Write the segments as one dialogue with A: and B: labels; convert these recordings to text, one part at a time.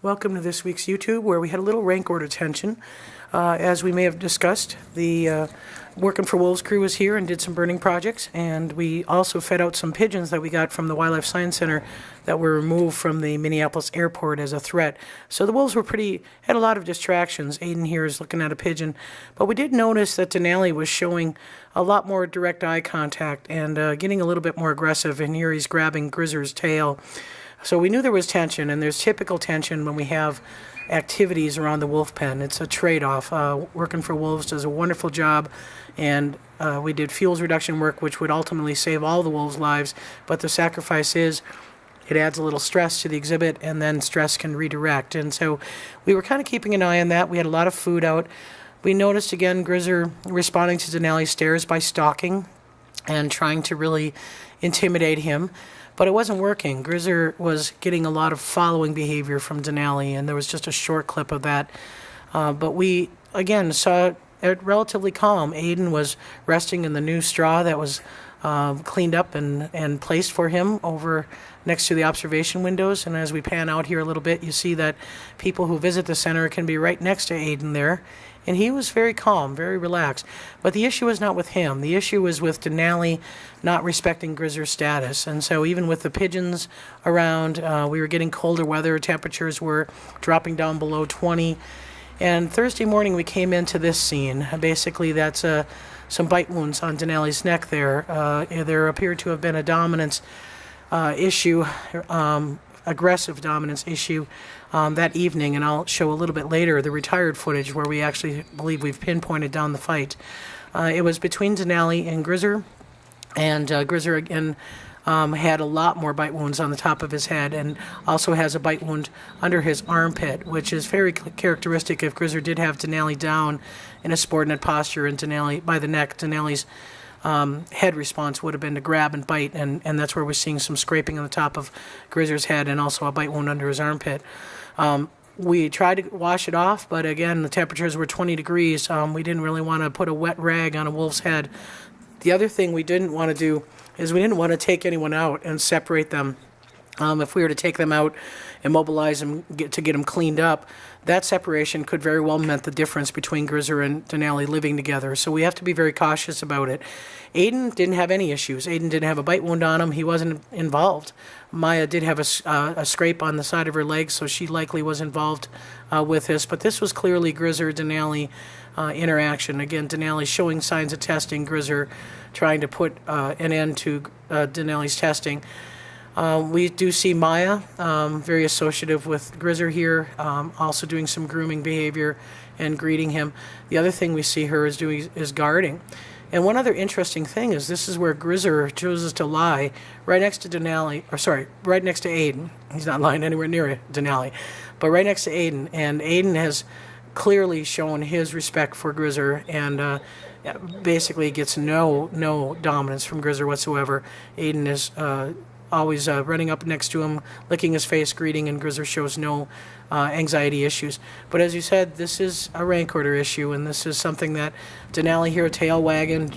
A: Welcome to this week's YouTube, where we had a little rank order tension. As we may have discussed, the Working for Wolves crew was here and did some burning projects, and we also fed out some pigeons that we got from the Wildlife Science Center that were removed from the Minneapolis airport as a threat. So the wolves had a lot of distractions. Aiden here is looking at a pigeon, but we did notice that Denali was showing a lot more direct eye contact and getting a little bit more aggressive, and here he's grabbing Grizzer's tail. So we knew there was tension, and there's typical tension when we have activities around the wolf pen. It's a trade-off. Working for Wolves does a wonderful job, and we did fuels reduction work, which would ultimately save all the wolves' lives, but the sacrifice is it adds a little stress to the exhibit, and then stress can redirect. And so we were kind of keeping an eye on that. We had a lot of food out. We noticed, again, Grizzer responding to Denali's stares by stalking and trying to really intimidate him. But it wasn't working. Grizzer was getting a lot of following behavior from Denali, and there was just a short clip of that. But we, again, saw it relatively calm. Aiden was resting in the new straw that was cleaned up and placed for him over next to the observation windows. And as we pan out here a little bit, you see that people who visit the center can be right next to Aiden there. And he was very calm, very relaxed. But the issue was not with him. The issue was with Denali not respecting Grizzer's status. And so even with the pigeons around, we were getting colder weather. Temperatures were dropping down below 20. And Thursday morning we came into this scene. Basically, that's some bite wounds on Denali's neck there. There appeared to have been a dominance issue, aggressive dominance issue that evening, and I'll show a little bit later the retired footage where we actually believe we've pinpointed down the fight. It was between Denali and Grizzer, and Grizzer again had a lot more bite wounds on the top of his head, and also has a bite wound under his armpit, which is very characteristic if Grizzer did have Denali down in a subordinate posture and Denali by the neck. Denali's head response would have been to grab and bite, and that's where we're seeing some scraping on the top of Grizzer's head and also a bite wound under his armpit. We tried to wash it off, but again, the temperatures were 20 degrees. We didn't really want to put a wet rag on a wolf's head. The other thing we didn't want to do is we didn't want to take anyone out and separate them. If we were to take them out, immobilize them, get them cleaned up, that separation could very well meant the difference between Grizzer and Denali living together. So we have to be very cautious about it. Aiden didn't have any issues. Aiden didn't have a bite wound on him. He wasn't involved. Maya did have a scrape on the side of her leg, so she likely was involved with this. But this was clearly Grizzer-Denali interaction. Again, Denali showing signs of testing, Grizzer trying to put an end to Denali's testing. We do see Maya, very associative with Grizzer here, also doing some grooming behavior and greeting him. The other thing we see her is doing is guarding. And one other interesting thing is this is where Grizzer chooses to lie right next to right next to Aiden. He's not lying anywhere near Denali, but right next to Aiden. And Aiden has clearly shown his respect for Grizzer and basically gets no dominance from Grizzer whatsoever. Aiden is always running up next to him, licking his face, greeting, and Grizzer shows no anxiety issues. But as you said, this is a rank order issue, and this is something that Denali here, tail wagging,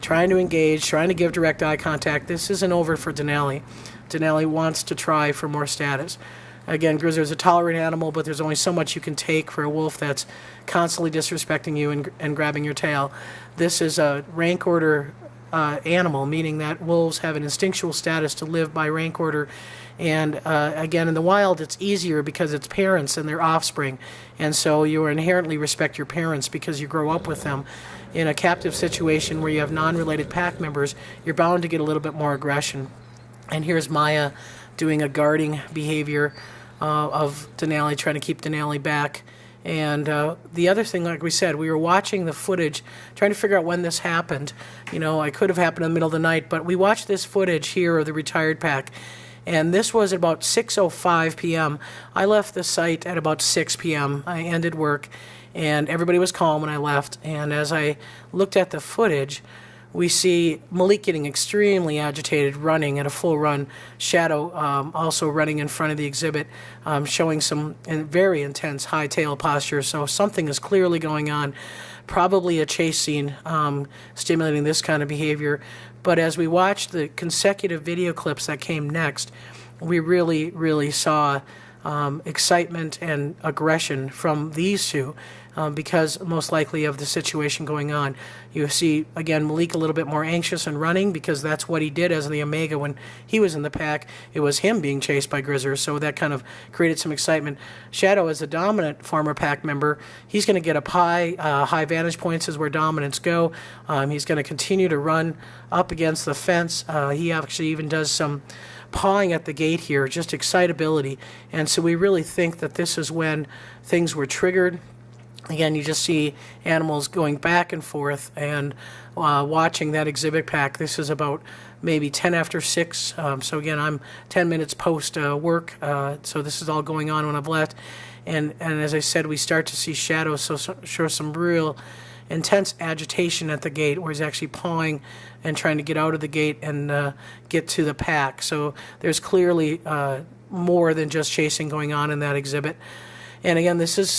A: trying to engage, trying to give direct eye contact. This isn't over for Denali. Denali wants to try for more status. Again, Grizzer is a tolerant animal, but there's only so much you can take for a wolf that's constantly disrespecting you and grabbing your tail. This is a rank order animal, meaning that wolves have an instinctual status to live by rank order. And again, in the wild, it's easier because it's parents and their offspring. And so you inherently respect your parents because you grow up with them. In a captive situation where you have non-related pack members, you're bound to get a little bit more aggression. And here's Maya doing a guarding behavior of Denali, trying to keep Denali back. And the other thing, like we said, we were watching the footage, trying to figure out when this happened. You know, it could have happened in the middle of the night, but we watched this footage here of the retired pack, and this was at about 6:05 p.m. I left the site at about 6 p.m. I ended work, and everybody was calm when I left. And as I looked at the footage, we see Malik getting extremely agitated, running at a full run. Shadow also running in front of the exhibit, showing some very intense high tail posture. So something is clearly going on, probably a chase scene stimulating this kind of behavior. But as we watched the consecutive video clips that came next, we really saw excitement and aggression from these two because most likely of the situation going on. You see, again, Malik a little bit more anxious and running because that's what he did as the Omega when he was in the pack. It was him being chased by Grizzer, so that kind of created some excitement. Shadow, as a dominant former pack member, he's going to get up high vantage points is where dominants go. He's going to continue to run up against the fence. He actually even does some pawing at the gate here, just excitability. And so we really think that this is when things were triggered. Again, you just see animals going back and forth and watching that exhibit pack. This is about maybe 10 after 6. So again, I'm 10 minutes post work. So this is all going on when I've left. And as I said, we start to see Shadow show some real intense agitation at the gate where he's actually pawing and trying to get out of the gate and get to the pack. So there's clearly more than just chasing going on in that exhibit. And again, this is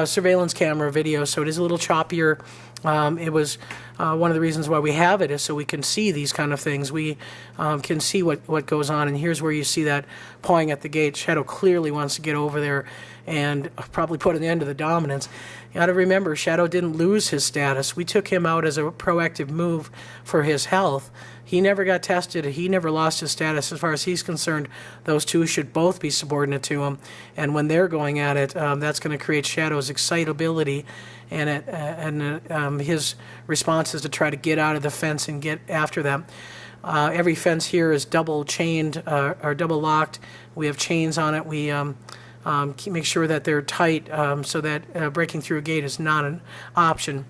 A: surveillance camera video, so it is a little choppier. It was one of the reasons why we have it is so we can see these kind of things. We can see what goes on, and here's where you see that pawing at the gate. Shadow clearly wants to get over there and probably put an end to the dominance. You got to remember, Shadow didn't lose his status. We took him out as a proactive move for his health. He never got tested. He never lost his status. As far as he's concerned, those two should both be subordinate to him. And when they're going at it, that's going to create Shadow's excitability and his response is to try to get out of the fence and get after them. Every fence here is double chained or double locked. We have chains on it. We make sure that they're tight so that breaking through a gate is not an option.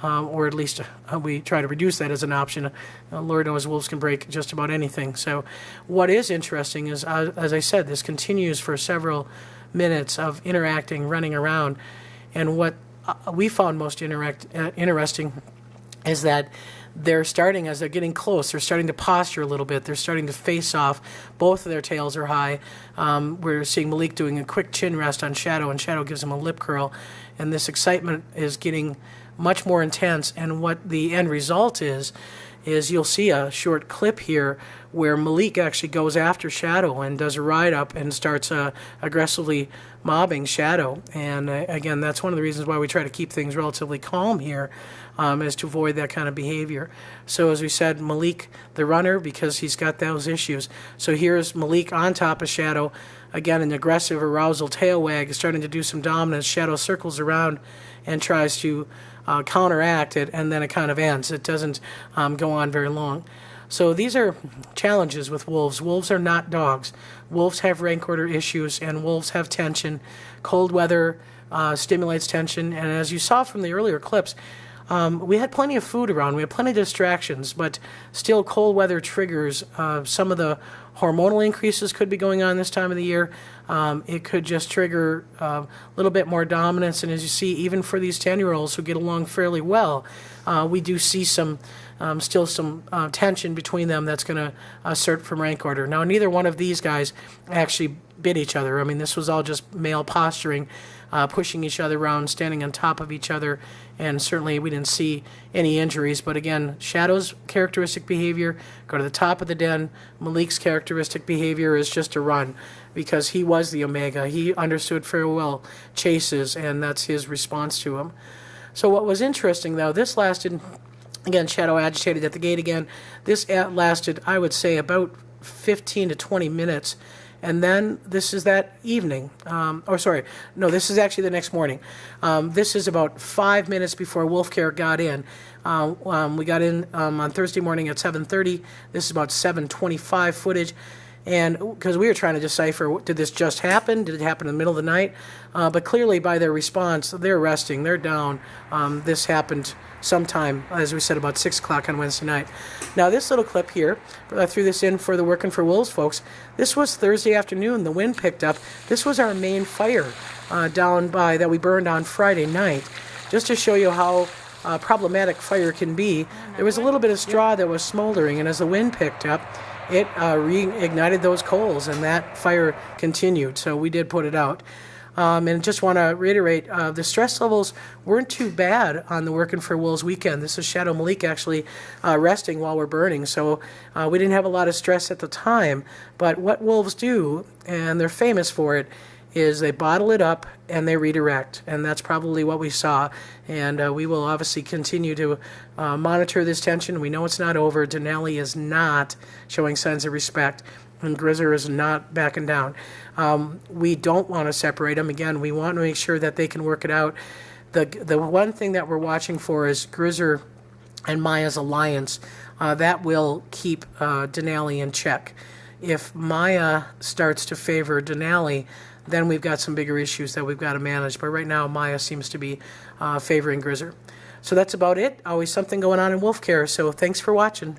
A: Or at least we try to reduce that as an option. Lord knows wolves can break just about anything. So what is interesting is, as I said, this continues for several minutes of interacting, running around. And what we found most interesting is that they're starting, as they're getting close, they're starting to posture a little bit. They're starting to face off. Both of their tails are high. We're seeing Malik doing a quick chin rest on Shadow, and Shadow gives him a lip curl. And this excitement is getting much more intense, and what the end result is you'll see a short clip here where Malik actually goes after Shadow and does a ride up and starts aggressively mobbing Shadow. And again, that's one of the reasons why we try to keep things relatively calm here, is to avoid that kind of behavior. So as we said, Malik, the runner, because he's got those issues. So here's Malik on top of Shadow. Again, an aggressive arousal tail wag is starting to do some dominance. Shadow circles around and tries to counteract it, and then it kind of ends. It doesn't go on very long. So these are challenges with wolves. Wolves are not dogs. Wolves have rank order issues, and wolves have tension. Cold weather stimulates tension, and as you saw from the earlier clips, we had plenty of food around. We had plenty of distractions, but still cold weather triggers some of the hormonal increases could be going on this time of the year. It could just trigger a little bit more dominance, and as you see, even for these 10-year-olds who get along fairly well, we do see still some tension between them that's going to assert from rank order. Now, neither one of these guys actually bit each other. I mean, this was all just male posturing, pushing each other around, standing on top of each other, and certainly we didn't see any injuries. But again, Shadow's characteristic behavior, go to the top of the den. Malik's characteristic behavior is just to run, because he was the Omega. He understood very well chases, and that's his response to him. So what was interesting, though, this lasted, again, Shadow agitated at the gate again. This lasted, I would say, about 15 to 20 minutes. And then this is that evening. This is actually the next morning. This is about 5 minutes before Wolf Care got in. We got in on Thursday morning at 7:30. This is about 7:25 footage. And because we were trying to decipher, did this just happen? Did it happen in the middle of the night? But clearly by their response, they're resting, they're down. This happened sometime, as we said, about 6 o'clock on Wednesday night. Now this little clip here, I threw this in for the Working for Wolves folks. This was Thursday afternoon. The wind picked up. This was our main fire down by that we burned on Friday night. Just to show you how problematic fire can be, there was a little bit of straw that was smoldering, and as the wind picked up, it reignited those coals, and that fire continued, so we did put it out. And just want to reiterate, the stress levels weren't too bad on the Working for Wolves weekend. This is Shadow Malik actually resting while we're burning, so we didn't have a lot of stress at the time. But what wolves do, and they're famous for it, is they bottle it up and they redirect, and that's probably what we saw. And we will obviously continue to monitor this tension. We know it's not over. Denali is not showing signs of respect, and Grizzer is not backing down. We don't want to separate them. Again, we want to make sure that they can work it out. The one thing that we're watching for is Grizzer and Maya's alliance. That will keep Denali in check. If Maya starts to favor Denali, then we've got some bigger issues that we've got to manage. But right now, Maya seems to be favoring Grizzer. So that's about it. Always something going on in wolf care. So thanks for watching.